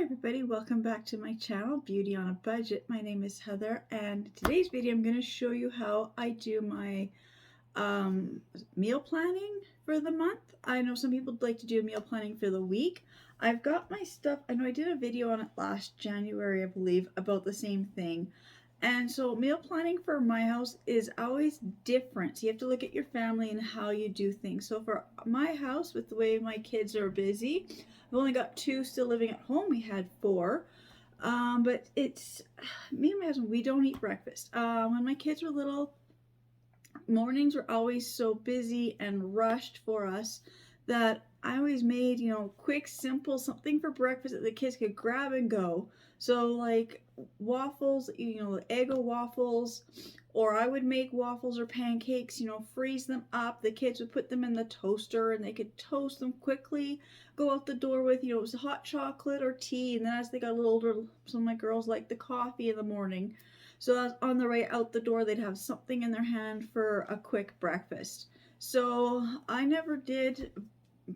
Hi everybody, welcome back to my channel, Beauty on a Budget. My name is Heather, and today's video I'm going to show you how I do my meal planning for the month. I know some people like to do meal planning for the week. I've got my stuff, I know I did a video on it last January, I believe, about the same thing. And so meal planning for my house is always different. So you have to look at your family and how you do things. So for my house, with the way my kids are busy, I've only got two still living at home. We had four. But it's me and my husband, we don't eat breakfast. When my kids were little, mornings were always so busy and rushed for us that I always made, quick, simple, something for breakfast that the kids could grab and go. So like waffles, Eggo waffles, or I would make waffles or pancakes, freeze them up. The kids would put them in the toaster and they could toast them quickly, go out the door with, it was hot chocolate or tea. And then as they got a little older, some of my girls liked the coffee in the morning. So that's on the way out the door, they'd have something in their hand for a quick breakfast. So I never did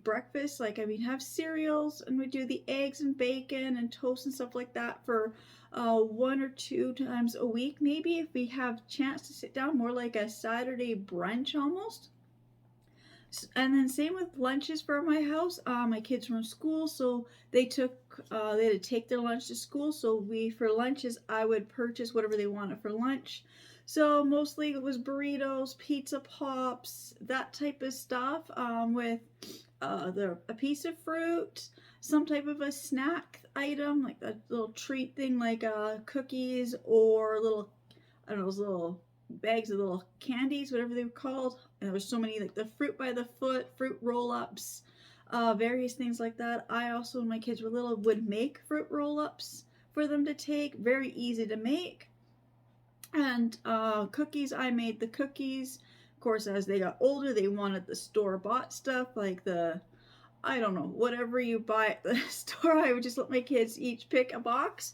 breakfast, have cereals, and we do the eggs and bacon and toast and stuff like that for one or two times a week, maybe, if we have chance to sit down, more like a Saturday brunch almost. And then same with lunches for my house. My kids were in school, so they had to take their lunch to school. So for lunches, I would purchase whatever they wanted for lunch. So mostly it was burritos, pizza pops, that type of stuff, with a piece of fruit, some type of a snack item, like a little treat thing, like cookies, or little, I don't know, those little bags of little candies, whatever they were called. And there was so many, like the fruit by the foot, fruit roll-ups, various things like that. I also, when my kids were little, would make fruit roll-ups for them to take. Very easy to make. And cookies, I made the cookies. Of course, as they got older, they wanted the store-bought stuff, like I don't know, whatever you buy at the store. I would just let my kids each pick a box.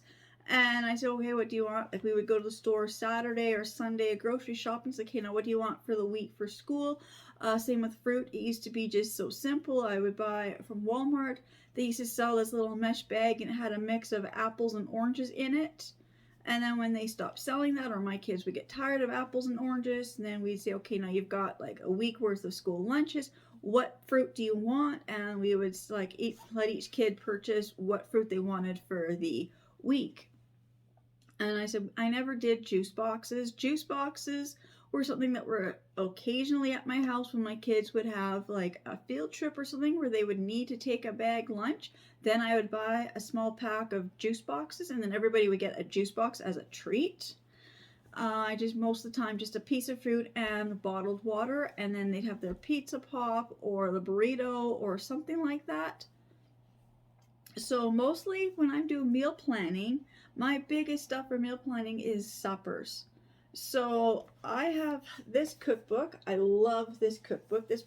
And I said, okay, what do you want? Like, we would go to the store Saturday or Sunday, grocery shopping. So, okay, now what do you want for the week for school? Same with fruit. It used to be just so simple. I would buy from Walmart. They used to sell this little mesh bag, and it had a mix of apples and oranges in it. And then when they stopped selling that, or my kids would get tired of apples and oranges, and then we'd say, okay, now you've got like a week worth of school lunches. What fruit do you want? And we would let each kid purchase what fruit they wanted for the week. And I said, I never did juice boxes. Juice boxes were something that were occasionally at my house when my kids would have like a field trip or something where they would need to take a bag lunch. Then I would buy a small pack of juice boxes, and then everybody would get a juice box as a treat. I just, most of the time, just a piece of fruit and bottled water, and then they'd have their pizza pop or the burrito or something like that. So mostly when I'm doing meal planning, my biggest stuff for meal planning is suppers. So I have this cookbook. I love this cookbook. This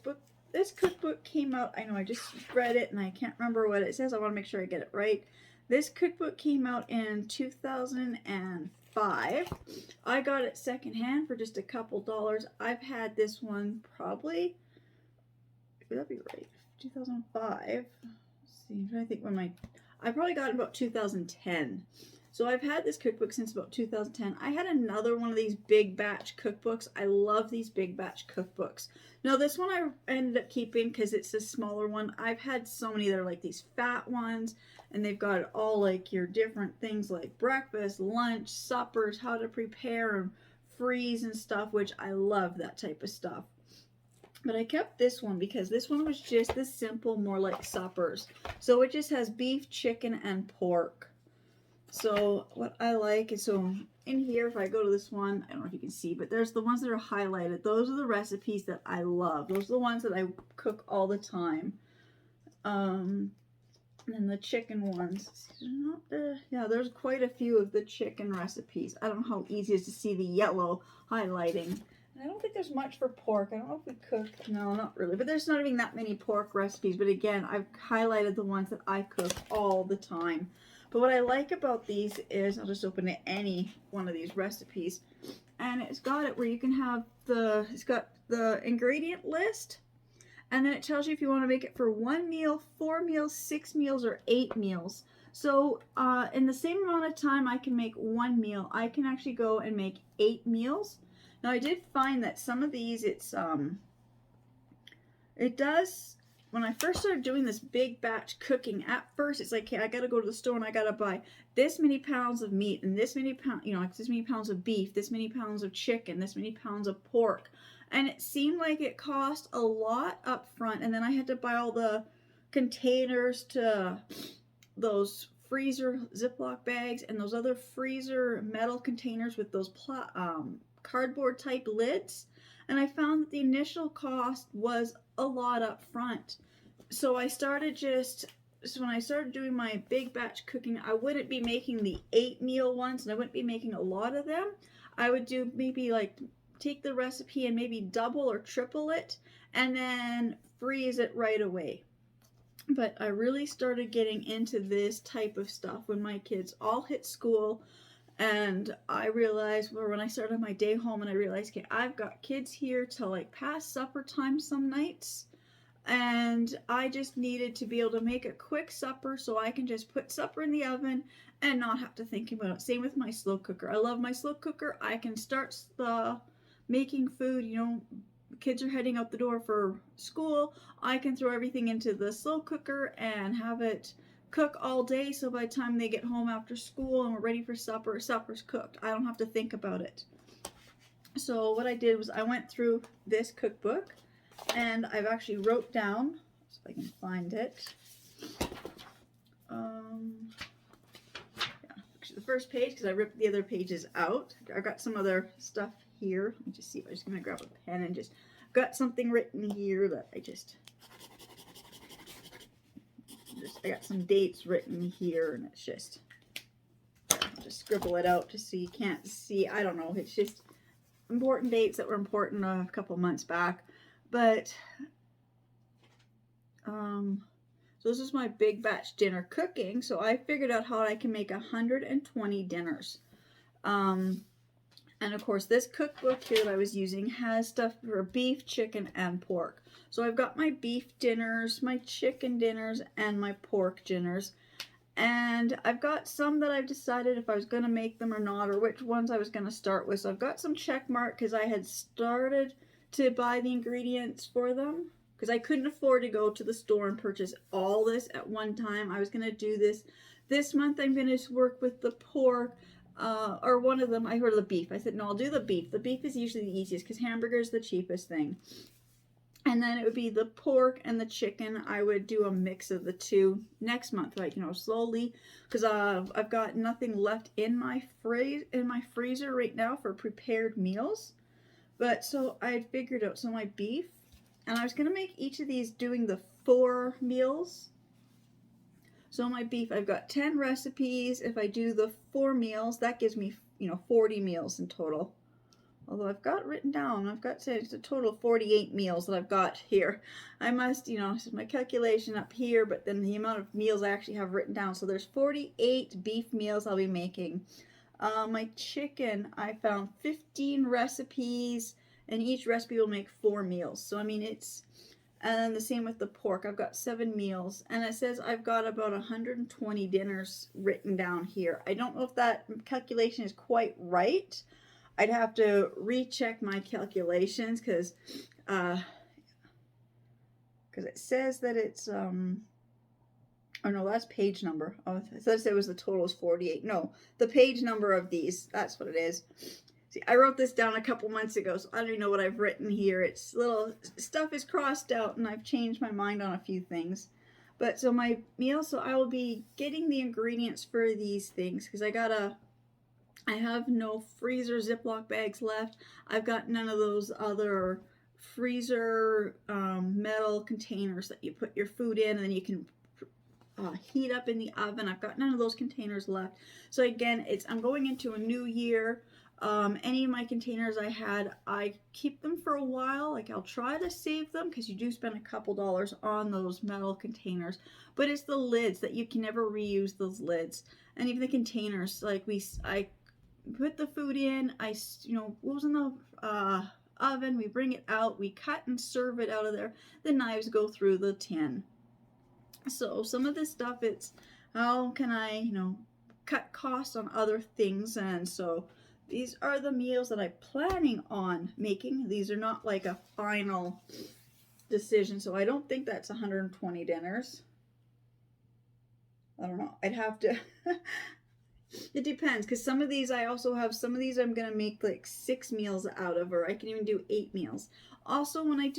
cookbook came out, I know I just read it and I can't remember what it says. I want to make sure I get it right. This cookbook came out in 2005. I got it secondhand for just a couple dollars. I've had this one probably, would that be right? 2005. See, I'm trying to think when I probably got it about 2010. So I've had this cookbook since about 2010. I had another one of these big batch cookbooks. I love these big batch cookbooks. Now this one I ended up keeping because it's a smaller one. I've had so many that are like these fat ones, and they've got all like your different things like breakfast, lunch, suppers, how to prepare and freeze and stuff, which I love that type of stuff. But I kept this one because this one was just this simple, more like suppers. So it just has beef, chicken, and pork. So what I like is, so in here, if I go to this one, I don't know if you can see, but there's the ones that are highlighted. Those are the recipes that I love. Those are the ones that I cook all the time. And then the chicken ones, yeah, there's quite a few of the chicken recipes. I don't know how easy it is to see the yellow highlighting. I don't think there's much for pork. I don't know if we cook. No, not really. But there's not even that many pork recipes. But again, I've highlighted the ones that I cook all the time. But what I like about these is, I'll just open any one of these recipes. And it's got it where you can have it's got the ingredient list. And then it tells you if you want to make it for 1 meal, 4 meals, 6 meals, or 8 meals. So in the same amount of time I can make one meal, I can actually go and make 8 meals. Now I did find that some of these, it does, when I first started doing this big batch cooking, at first it's like, okay, I gotta go to the store and I gotta buy this many pounds of meat and this many pounds, like this many pounds of beef, this many pounds of chicken, this many pounds of pork. And it seemed like it cost a lot up front, and then I had to buy all the containers to those freezer Ziploc bags and those other freezer metal containers with those cardboard type lids. And I found that the initial cost was a lot up front. So I started when I started doing my big batch cooking, I wouldn't be making the 8 meal ones, and I wouldn't be making a lot of them. I would do maybe like take the recipe and maybe double or triple it and then freeze it right away. But I really started getting into this type of stuff when my kids all hit school, and I realized, well, when I started my day home and I realized, okay, I've got kids here till like past supper time some nights, and I just needed to be able to make a quick supper so I can just put supper in the oven and not have to think about it. Same with my slow cooker. I love my slow cooker. I can start making food, kids are heading out the door for school. I can throw everything into the slow cooker and have it cook all day, so by the time they get home after school and we're ready for supper, supper's cooked. I don't have to think about it. So what I did was I went through this cookbook, and I've actually wrote down, so if I can find it, actually the first page, because I ripped the other pages out. I've got some other stuff here. Let me just see if I'm just going to grab a pen and just got something written here that I got some dates written here, and it's just, I'll just scribble it out just so you can't see. I don't know, it's just important dates that were important a couple months back. But so this is my big batch dinner cooking, so I figured out how I can make 120 dinners. And of course, this cookbook here that I was using has stuff for beef, chicken, and pork. So I've got my beef dinners, my chicken dinners, and my pork dinners. And I've got some that I've decided if I was going to make them or not, or which ones I was going to start with. So I've got some check mark because I had started to buy the ingredients for them, because I couldn't afford to go to the store and purchase all this at one time. I was going to do this month. I'm going to work with the pork. Or one of them, I heard of the beef. I said, no, I'll do the beef. The beef is usually the easiest because hamburger is the cheapest thing. And then it would be the pork and the chicken. I would do a mix of the two next month, like, slowly, because I've got nothing left in my freezer right now for prepared meals. But so I had figured out, so my beef, and I was going to make each of these doing the 4 meals. So my beef, I've got 10 recipes. If I do the 4 meals, that gives me, 40 meals in total. Although I've got written down, I've got it's a total of 48 meals that I've got here. I must, this is my calculation up here, but then the amount of meals I actually have written down. So there's 48 beef meals I'll be making. My chicken, I found 15 recipes, and each recipe will make 4 meals. So, and the same with the pork. I've got 7 meals, and it says I've got about 120 dinners written down here. I don't know if that calculation is quite right. I'd have to recheck my calculations because it says that it's oh no, that's page number. Oh, it says it was the total is 48. No, the page number of these, that's what it is. See, I wrote this down a couple months ago, so I don't even know what I've written here. It's little stuff is crossed out, and I've changed my mind on a few things. But so my meal, so I will be getting the ingredients for these things because I have no freezer Ziploc bags left. I've got none of those other freezer metal containers that you put your food in and then you can heat up in the oven. I've got none of those containers left. So again, I'm going into a new year. Any of my containers I had, I keep them for a while. Like I'll try to save them because you do spend a couple dollars on those metal containers. But it's the lids that you can never reuse those lids. And even the containers, like I put the food in, goes in the oven, we bring it out, we cut and serve it out of there. The knives go through the tin. So some of this stuff, how can I, cut costs on other things. And so these are the meals that I'm planning on making. These are not like a final decision. So I don't think that's 120 dinners. I don't know. I'd have to. It depends, because some of these I also have, some of these I'm going to make like 6 meals out of, or I can even do 8 meals. Also, when I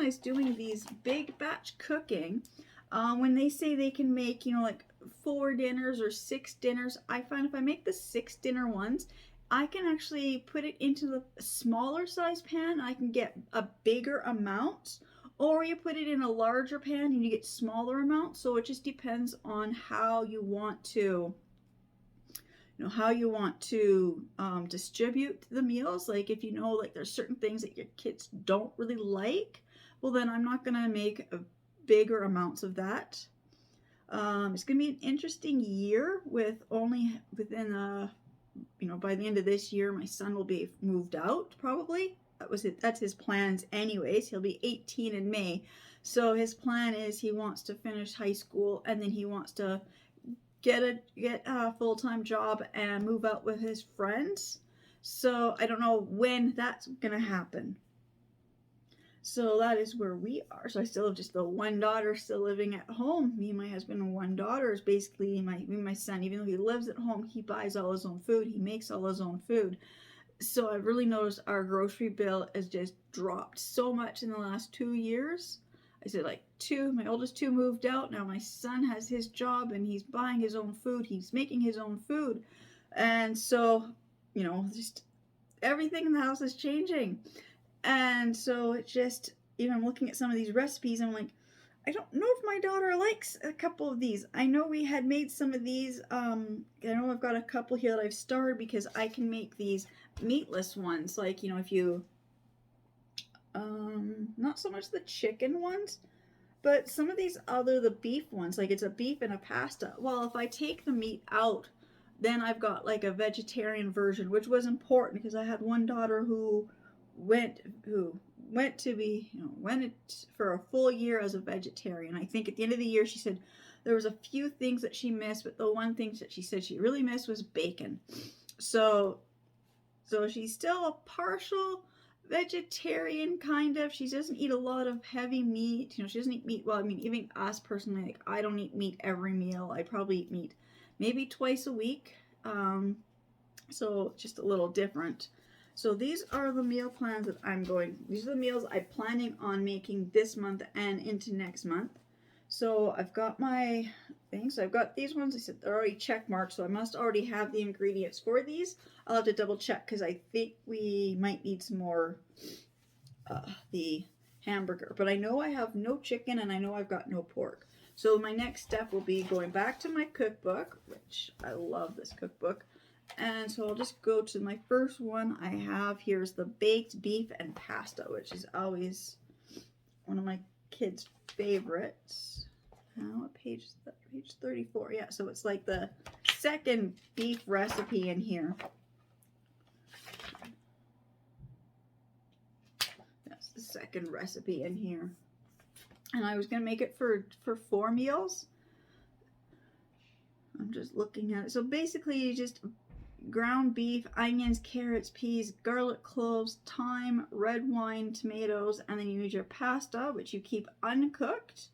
was doing these big batch cooking, when they say they can make, like 4 dinners or 6 dinners, I find if I make the 6 dinner ones, I can actually put it into the smaller size pan. I can get a bigger amount, or you put it in a larger pan and you get smaller amounts. So it just depends on how you want to distribute the meals. Like if like there's certain things that your kids don't really like, well then I'm not gonna make bigger amounts of that. It's gonna be an interesting year with only within by the end of this year my son will be moved out probably. That's his plans anyways. He'll be 18 in May, so his plan is he wants to finish high school and then he wants to get a full-time job and move out with his friends. So I don't know when that's gonna happen. So that is where we are. So I still have just the one daughter still living at home. Me and my husband and one daughter is basically my son. Even though he lives at home, he buys all his own food. He makes all his own food. So I've really noticed our grocery bill has just dropped so much in the last 2 years. I said like my oldest two moved out. Now my son has his job and he's buying his own food. He's making his own food. And so, just everything in the house is changing. And so it just, I'm looking at some of these recipes. I'm like, I don't know if my daughter likes a couple of these. I know we had made some of these. I know I've got a couple here that I've starred because I can make these meatless ones. Like, if you, not so much the chicken ones, but some of these the beef ones, like it's a beef and a pasta. Well, if I take the meat out, then I've got like a vegetarian version, which was important because I had one daughter who went to be, went for a full year as a vegetarian. I think at the end of the year, she said there was a few things that she missed, but the one thing that she said she really missed was bacon. So she's still a partial vegetarian, kind of. She doesn't eat a lot of heavy meat. She doesn't eat meat. Well, I mean, even us personally, like I don't eat meat every meal. I probably eat meat maybe twice a week. So just a little different. So these are the meal plans that these are the meals I'm planning on making this month and into next month. So I've got my things. So I've got these ones. I said they're already check marked, so I must already have the ingredients for these. I'll have to double check because I think we might need some more the hamburger. But I know I have no chicken and I know I've got no pork. So my next step will be going back to my cookbook, which I love this cookbook. And so I'll just go to my first one I have. Here's the baked beef and pasta, which is always one of my kids' favorites. What page is that? Page 34. Yeah, so it's like the second beef recipe in here. That's the second recipe in here. And I was going to make it for 4 meals. I'm just looking at it. So basically you just ground beef, onions, carrots, peas, garlic cloves, thyme, red wine, tomatoes, and then you use your pasta, which you keep uncooked.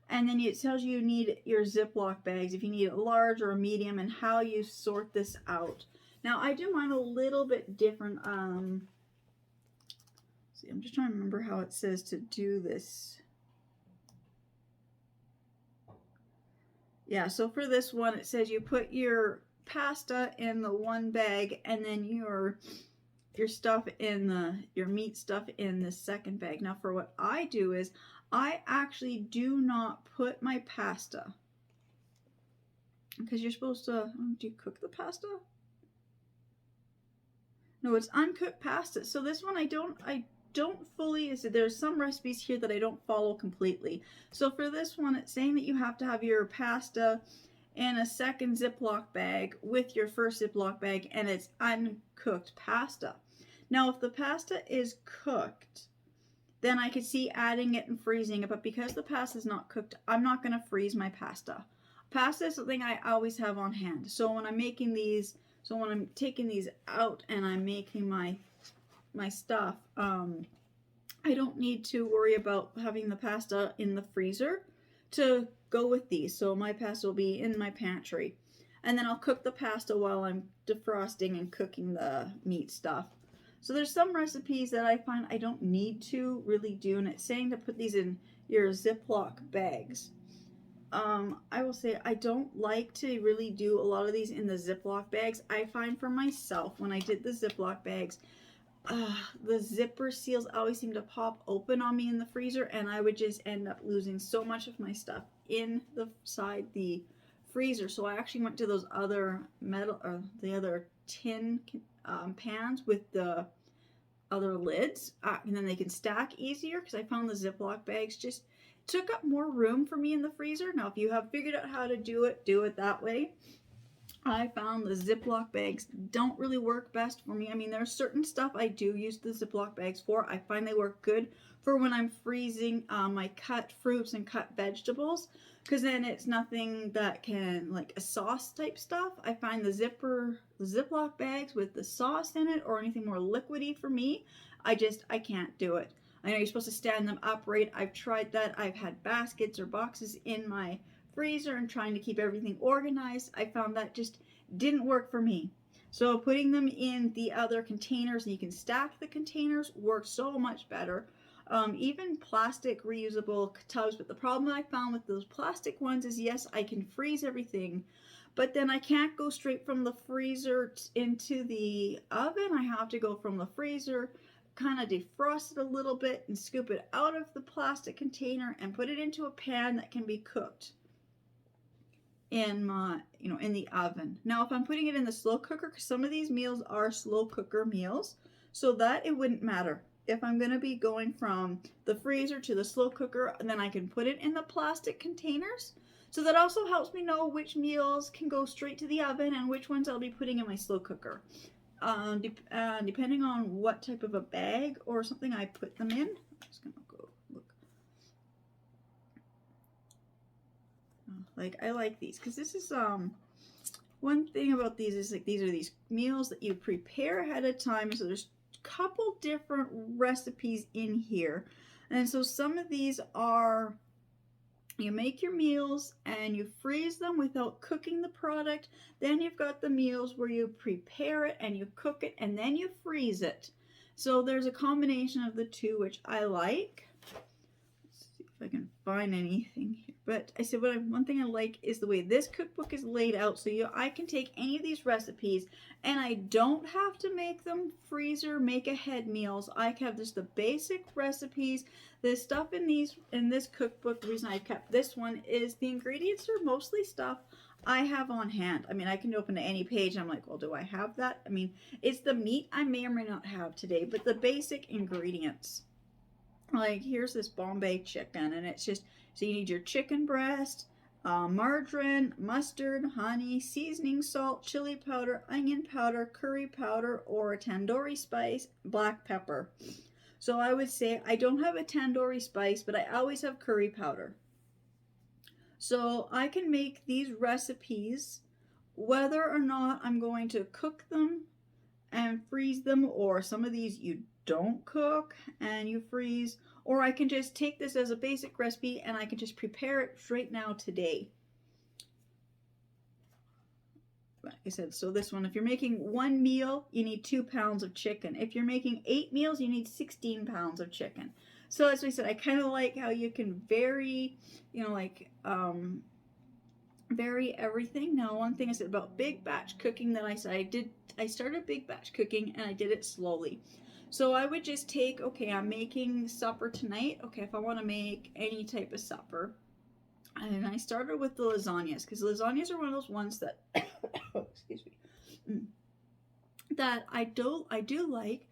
And then it tells you need your Ziploc bags, if you need a large or a medium, and how you sort this out. Now, I do mine a little bit different. See, I'm just trying to remember how it says to do this. Yeah, so for this one, it says you put your pasta in the one bag and then your stuff in your meat stuff in the second bag. Now for what I do is I actually do not put my pasta, because you're supposed to, do you cook the pasta? No, it's uncooked pasta. So this one I don't fully, there's some recipes here that I don't follow completely. So for this one, it's saying that you have to have your pasta in a second Ziploc bag with your first Ziploc bag, and it's uncooked pasta. Now, if the pasta is cooked, then I could see adding it and freezing it, but because the pasta is not cooked, I'm not going to freeze my pasta. Pasta is something I always have on hand. So when I'm making these, so when I'm taking these out and I'm making my stuff, I don't need to worry about having the pasta in the freezer to go with these. So my pasta will be in my pantry. And then I'll cook the pasta while I'm defrosting and cooking the meat stuff. So there's some recipes that I find I don't need to really do, and it's saying to put these in your Ziploc bags. I will say I don't like to really do a lot of these in the Ziploc bags. I find for myself when I did the Ziploc bags, the zipper seals always seem to pop open on me in the freezer, and I would just end up losing so much of my stuff inside the freezer. So I actually went to those other metal or the other tin pans with the other lids, and then they can stack easier, because I found the Ziploc bags just took up more room for me in the freezer. Now if you have figured out how to do it that way. I found the Ziploc bags don't really work best for me. I mean, there's certain stuff I do use the Ziploc bags for. I find they work good for when I'm freezing my cut fruits and cut vegetables, because then it's nothing that can, like a sauce type stuff. I find the Ziploc bags with the sauce in it or anything more liquidy for me, I can't do it. I know you're supposed to stand them upright. I've tried that. I've had baskets or boxes in my freezer and trying to keep everything organized. I found that just didn't work for me. So putting them in the other containers, and you can stack the containers, works so much better. Even plastic reusable tubs, but the problem I found with those plastic ones is, yes, I can freeze everything, but then I can't go straight from the freezer into the oven. I have to go from the freezer, kind of defrost it a little bit and scoop it out of the plastic container and put it into a pan that can be cooked in in the oven. Now if I'm putting it in the slow cooker, because some of these meals are slow cooker meals, so that it wouldn't matter if I'm going to be going from the freezer to the slow cooker, and then I can put it in the plastic containers. So that also helps me know which meals can go straight to the oven and which ones I'll be putting in my slow cooker. Depending on what type of a bag or something I put them in. I'm just gonna go look. Like, I like these because this is one thing about these is, like, these are these meals that you prepare ahead of time. So there's a couple different recipes in here, and so some of these are, you make your meals and you freeze them without cooking the product. Then you've got the meals where you prepare it and you cook it and then you freeze it. So there's a combination of the two, which I like. Let's see if I can find anything here. But I said one thing I like is the way this cookbook is laid out. So I can take any of these recipes and I don't have to make them freezer make ahead meals. I have just the basic recipes. The stuff in this cookbook, the reason I kept this one is the ingredients are mostly stuff I have on hand. I mean, I can open to any page. I'm like, well, do I have that? I mean, it's the meat I may or may not have today, but the basic ingredients. Like, here's this Bombay chicken, and it's just, so you need your chicken breast, margarine, mustard, honey, seasoning salt, chili powder, onion powder, curry powder, or a tandoori spice, black pepper. So I would say I don't have a tandoori spice, but I always have curry powder. So I can make these recipes whether or not I'm going to cook them and freeze them, or some of these you don't cook and you freeze, or I can just take this as a basic recipe and I can just prepare it right now today. Like I said, so this one, if you're making one meal, you need 2 pounds of chicken. If you're making 8 meals, you need 16 pounds of chicken. So as we said, I kind of like how you can vary, vary everything. Now, one thing I said about big batch cooking that I said I started big batch cooking and I did it slowly. So I would just take, okay, I'm making supper tonight. Okay, if I want to make any type of supper. And I started with the lasagnas, because lasagnas are one of those ones that, excuse me, that I do like,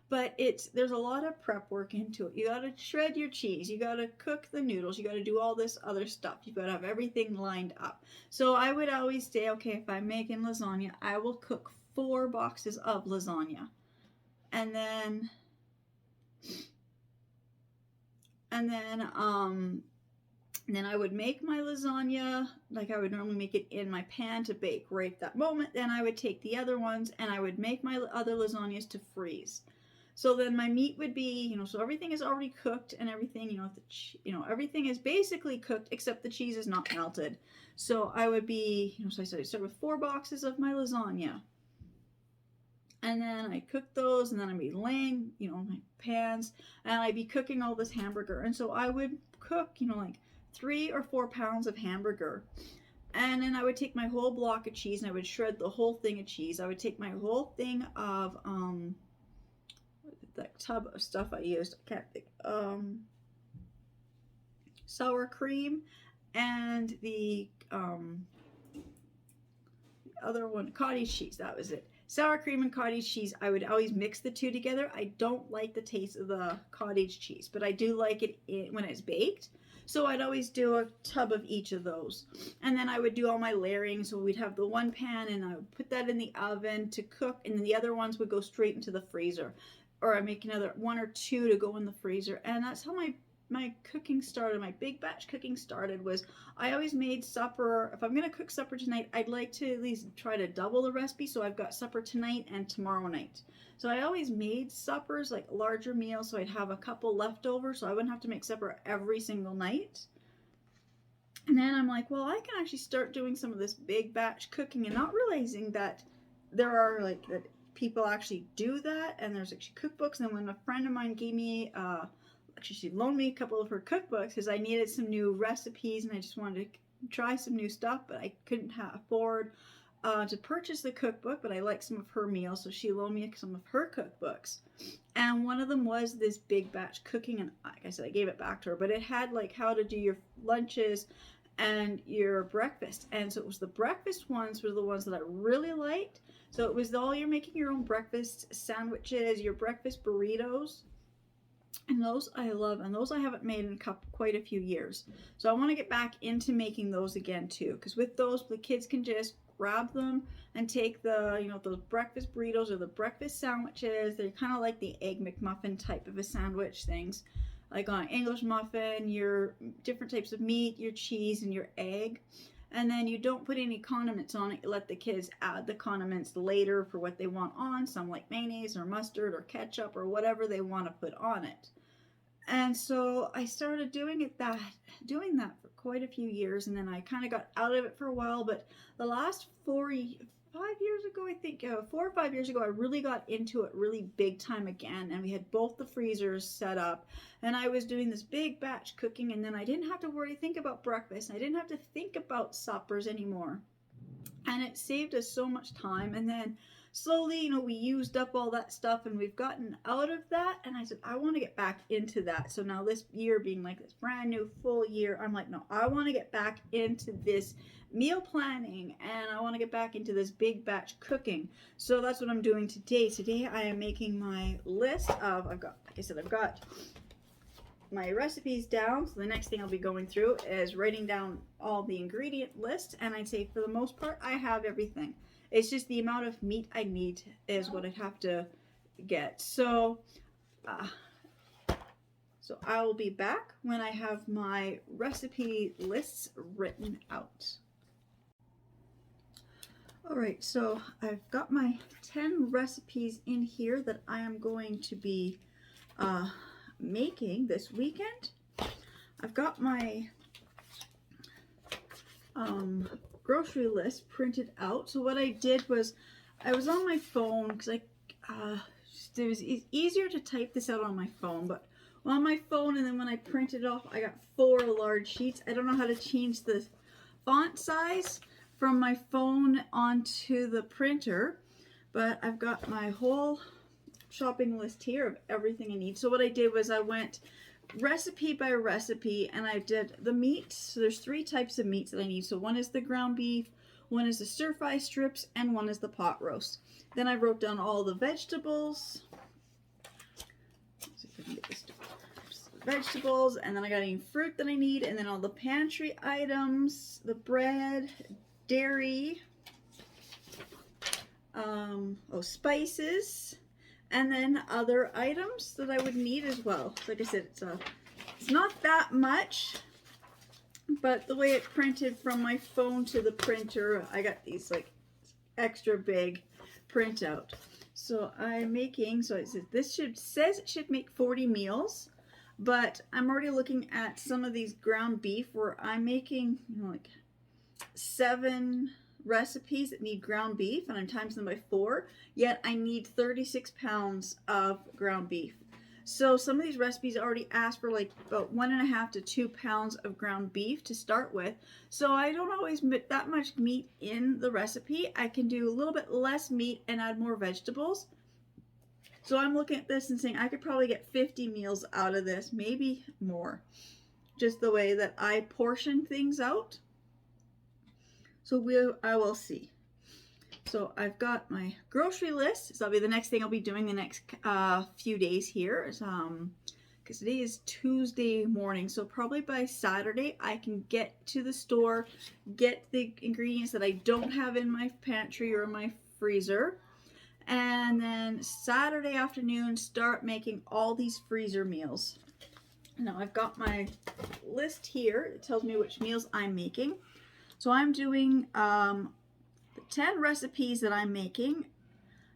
but there's a lot of prep work into it. You got to shred your cheese, you got to cook the noodles, you got to do all this other stuff. You've got to have everything lined up. So I would always say, okay, if I'm making lasagna, I will cook 4 boxes of lasagna, and then And then I would make my lasagna like I would normally make it in my pan to bake right that moment. Then I would take the other ones and I would make my other lasagnas to freeze. So then my meat would be, so everything is already cooked and everything, everything is basically cooked except the cheese is not melted. So I would be, so I said I start with 4 boxes of my lasagna. And then I cook those, and then I'd be laying, my pans, and I'd be cooking all this hamburger. And so I would cook, like 3 or 4 pounds of hamburger. And then I would take my whole block of cheese and I would shred the whole thing of cheese. I would take my whole thing of, that tub of stuff I used, I can't think, sour cream and the other one, cottage cheese, that was it. Sour cream and cottage cheese, I would always mix the two together. I don't like the taste of the cottage cheese, but I do like it when it's baked. So I'd always do a tub of each of those. And then I would do all my layering. So we'd have the one pan and I would put that in the oven to cook. And then the other ones would go straight into the freezer. Or I make another 1 or 2 to go in the freezer. And that's how my cooking started. My big batch cooking started was I always made supper. If I'm going to cook supper tonight, I'd like to at least try to double the recipe. So I've got supper tonight and tomorrow night. So I always made suppers, like larger meals, so I'd have a couple left over so I wouldn't have to make supper every single night. And then I'm like, well, I can actually start doing some of this big batch cooking and not realizing that there are like that people actually do that, and there's actually cookbooks. And when a friend of mine gave me actually she loaned me a couple of her cookbooks because I needed some new recipes and I just wanted to try some new stuff, but I couldn't afford to purchase the cookbook, but I liked some of her meals, so she loaned me some of her cookbooks. And one of them was this big batch cooking, and like I said, I gave it back to her, but it had like how to do your lunches and your breakfast. And so it was the breakfast ones were the ones that I really liked. So it was all you're making your own breakfast sandwiches, your breakfast burritos. And those I love, and those I haven't made in quite a few years. So I want to get back into making those again too, because with those the kids can just grab them and take the, those breakfast burritos or the breakfast sandwiches. They're kind of like the Egg McMuffin type of a sandwich things. Like on an English muffin, your different types of meat, your cheese, and your egg. And then you don't put any condiments on it. You let the kids add the condiments later for what they want on. Some like mayonnaise or mustard or ketchup or whatever they want to put on it. And so I started doing that for quite a few years, and then I kind of got out of it for a while. But the last 5 years ago, I think 4 or 5 years ago, I really got into it really big time again, and we had both the freezers set up, and I was doing this big batch cooking, and then I didn't have to think about breakfast, and I didn't have to think about suppers anymore, and it saved us so much time. And then slowly, we used up all that stuff and we've gotten out of that. And I said, I want to get back into that. So now this year being like this brand new full year, I'm like, no, I want to get back into this meal planning and I want to get back into this big batch cooking. So that's what I'm doing today. Today I am making my list of, I've got my recipes down. So the next thing I'll be going through is writing down all the ingredient list. And I'd say for the most part, I have everything. It's just the amount of meat I need is what I'd have to get. So I will be back when I have my recipe lists written out. All right, so I've got my 10 recipes in here that I am going to be making this weekend. I've got my grocery list printed out. So what I did was I was on my phone because it was easier to type this out on my phone, but on my phone, and then when I printed it off, I got 4 large sheets. I don't know how to change the font size from my phone onto the printer, but I've got my whole shopping list here of everything I need. So what I did was I went recipe by recipe and I did the meat. So there's 3 types of meats that I need. So one is the ground beef, one is the stir fry strips, and one is the pot roast. Then I wrote down all the vegetables. Let's see if I can get this vegetables, and then I got any fruit that I need, and then all the pantry items, the bread, dairy, spices, and then other items that I would need as well. Like I said, it's not that much, but the way it printed from my phone to the printer, I got these like extra big printout. So I'm making, so it says it should make 40 meals, but I'm already looking at some of these ground beef where I'm making, like 7 recipes that need ground beef, and I'm times them by 4, yet I need 36 pounds of ground beef. So some of these recipes already ask for like about 1.5 to 2 pounds of ground beef to start with. So I don't always put that much meat in the recipe. I can do a little bit less meat and add more vegetables. So I'm looking at this and saying I could probably get 50 meals out of this, maybe more. Just the way that I portion things out. So I will see. So I've got my grocery list. So that'll be the next thing I'll be doing the next few days here. Because today is Tuesday morning. So probably by Saturday I can get to the store, get the ingredients that I don't have in my pantry or my freezer. And then Saturday afternoon start making all these freezer meals. Now I've got my list here. It tells me which meals I'm making. So I'm doing the 10 recipes that I'm making,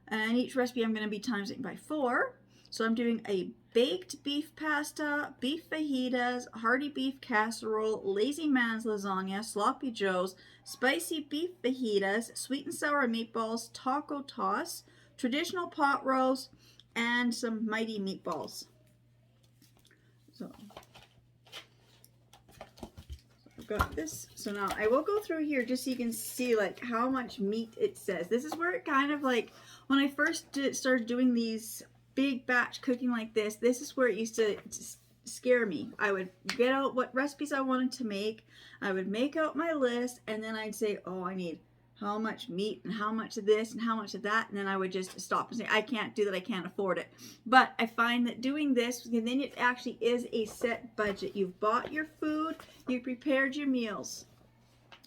and each recipe I'm going to be timesing by 4. So I'm doing a baked beef pasta, beef fajitas, hearty beef casserole, lazy man's lasagna, sloppy joes, spicy beef fajitas, sweet and sour meatballs, taco toss, traditional pot roast, and some mighty meatballs. So got this. So now I will go through here just so you can see like how much meat it says. This is where it kind of like, when I first started doing these big batch cooking like this is where it used to scare me. I would get out what recipes I wanted to make. I would make out my list, and then I'd say, oh, I need how much meat and how much of this and how much of that, and then I would just stop and say, I can't do that, I can't afford it. But I find that doing this, and then it actually is a set budget. You've bought your food, you prepared your meals,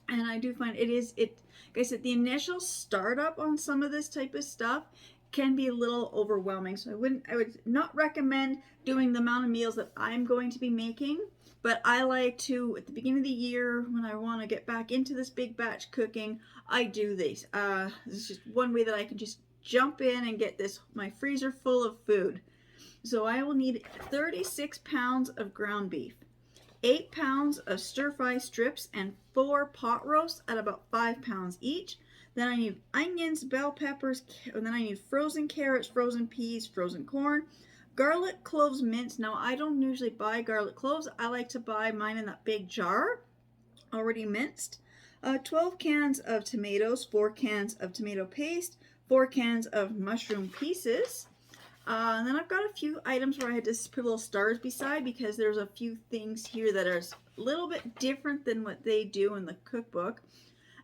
and I do find like I said, the initial startup on some of this type of stuff can be a little overwhelming. So I would not recommend doing the amount of meals that I'm going to be making. But I like to, at the beginning of the year, when I want to get back into this big batch cooking, I do these. This is just one way that I can just jump in and get my freezer full of food. So I will need 36 pounds of ground beef, 8 pounds of stir-fry strips, and 4 pot roasts at about 5 pounds each. Then I need onions, bell peppers, and then I need frozen carrots, frozen peas, frozen corn, garlic cloves minced. Now I don't usually buy garlic cloves. I like to buy mine in that big jar, already minced. 12 cans of tomatoes, 4 cans of tomato paste, 4 cans of mushroom pieces. And then I've got a few items where I had to put little stars beside, because there's a few things here that are a little bit different than what they do in the cookbook.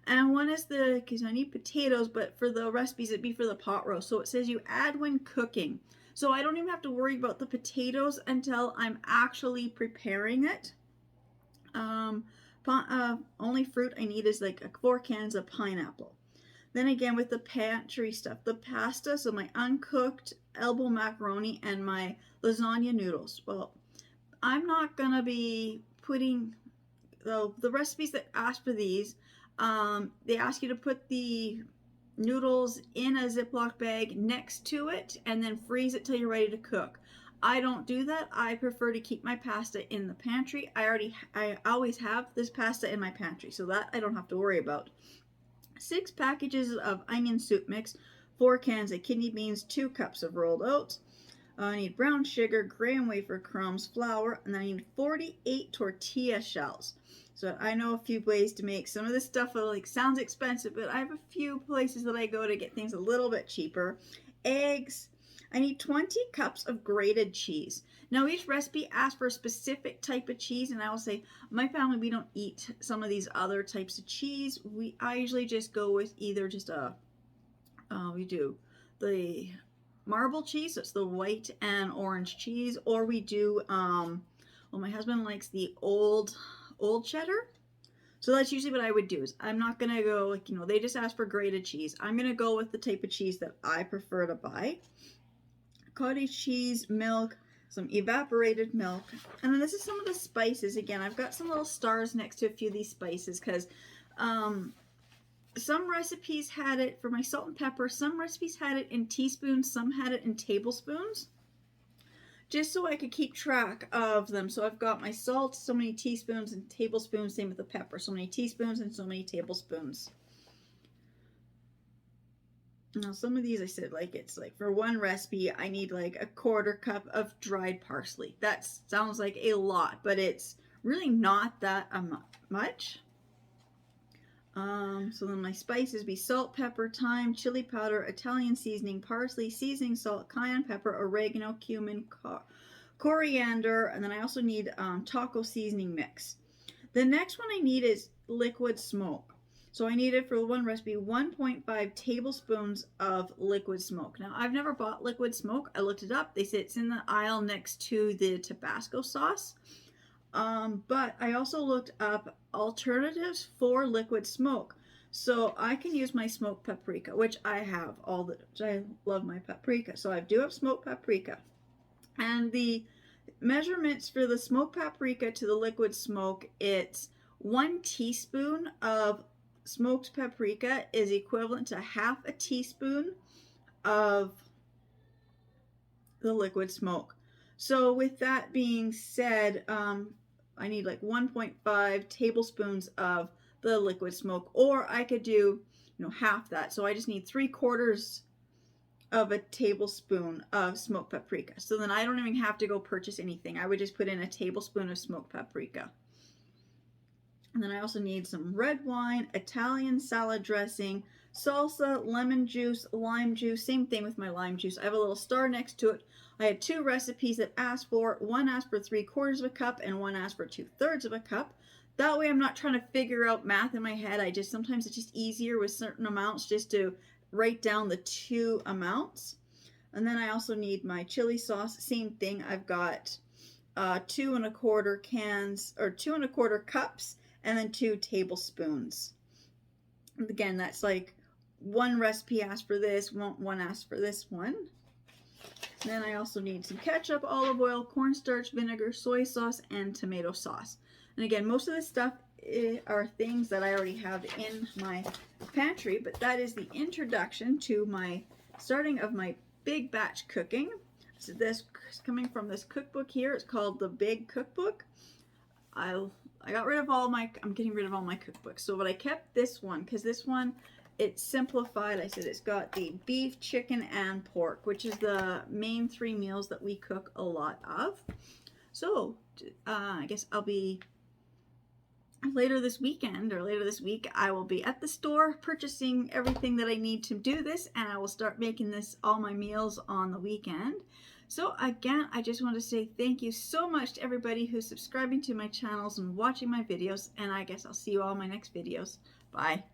And one is because I need potatoes, but for the recipes it'd be for the pot roast. So it says you add when cooking. So I don't even have to worry about the potatoes until I'm actually preparing it. Only fruit I need is like 4 cans of pineapple. Then again, with the pantry stuff, the pasta, so my uncooked elbow macaroni and my lasagna noodles. Well, I'm not going to be putting the recipes that ask for these. They ask you to put the noodles in a Ziploc bag next to it and then freeze it till you're ready to cook. I don't do that. I prefer to keep my pasta in the pantry. I always have this pasta in my pantry, so that I don't have to worry about. 6 packages of onion soup mix, 4 cans of kidney beans, 2 cups of rolled oats. I need brown sugar, graham wafer crumbs, flour, and then I need 48 tortilla shells. So I know a few ways to make some of this stuff. Like, sounds expensive, but I have a few places that I go to get things a little bit cheaper. Eggs. I need 20 cups of grated cheese. Now each recipe asks for a specific type of cheese, and I will say my family, we don't eat some of these other types of cheese. I usually just go with either just we do the marble cheese, so it's the white and orange cheese, or we do well, my husband likes the old cheddar. So that's usually what I would do. Is I'm not gonna go like, they just ask for grated cheese. I'm gonna go with the type of cheese that I prefer to buy. Cottage cheese, milk, some evaporated milk. And then this is some of the spices. Again, I've got some little stars next to a few of these spices because some recipes had it for my salt and pepper. Some recipes had it in teaspoons. Some had it in tablespoons. Just so I could keep track of them. So I've got my salt, so many teaspoons, and tablespoons. Same with the pepper. So many teaspoons and so many tablespoons. Now some of these I said like it's like for one recipe I need like a 1/4 cup of dried parsley. That sounds like a lot, but it's really not that much. So then my spices be salt, pepper, thyme, chili powder, Italian seasoning, parsley, seasoning salt, cayenne pepper, oregano, cumin, coriander, and then I also need taco seasoning mix. The next one I need is liquid smoke. So I needed for one recipe 1.5 tablespoons of liquid smoke. Now I've never bought liquid smoke. I looked it up. They say it's in the aisle next to the Tabasco sauce. But I also looked up alternatives for liquid smoke. So I can use my smoked paprika, which I have I love my paprika. So I do have smoked paprika. And the measurements for the smoked paprika to the liquid smoke, it's 1 teaspoon of smoked paprika is equivalent to 1/2 teaspoon of the liquid smoke. So with that being said, I need like 1.5 tablespoons of the liquid smoke, or I could do, half that. So I just need 3/4 of a tablespoon of smoked paprika. So then I don't even have to go purchase anything. I would just put in a tablespoon of smoked paprika. And then I also need some red wine, Italian salad dressing, salsa, lemon juice, lime juice. Same thing with my lime juice. I have a little star next to it. I had 2 recipes that asked for. One asked for 3/4 of a cup and one asked for 2/3 of a cup. That way I'm not trying to figure out math in my head. Sometimes it's just easier with certain amounts just to write down the 2 amounts. And then I also need my chili sauce. Same thing. I've got 2 1/4 cans or 2 1/4 cups and then 2 tablespoons. And again, that's like one recipe asked for this, one asked for this one. And then I also need some ketchup, olive oil, cornstarch, vinegar, soy sauce, and tomato sauce. And again, most of this stuff are things that I already have in my pantry, but that is the introduction to my starting of my big batch cooking. So this is coming from this cookbook here. It's called The Big Cookbook. I'm getting rid of all my cookbooks. So but I kept this one because this one, it's simplified. I said it's got the beef, chicken, and pork, which is the main 3 meals that we cook a lot of. So I guess I'll be later this weekend or later this week, I will be at the store purchasing everything that I need to do this, and I will start making all my meals on the weekend. So again, I just want to say thank you so much to everybody who's subscribing to my channels and watching my videos, and I guess I'll see you all in my next videos. Bye.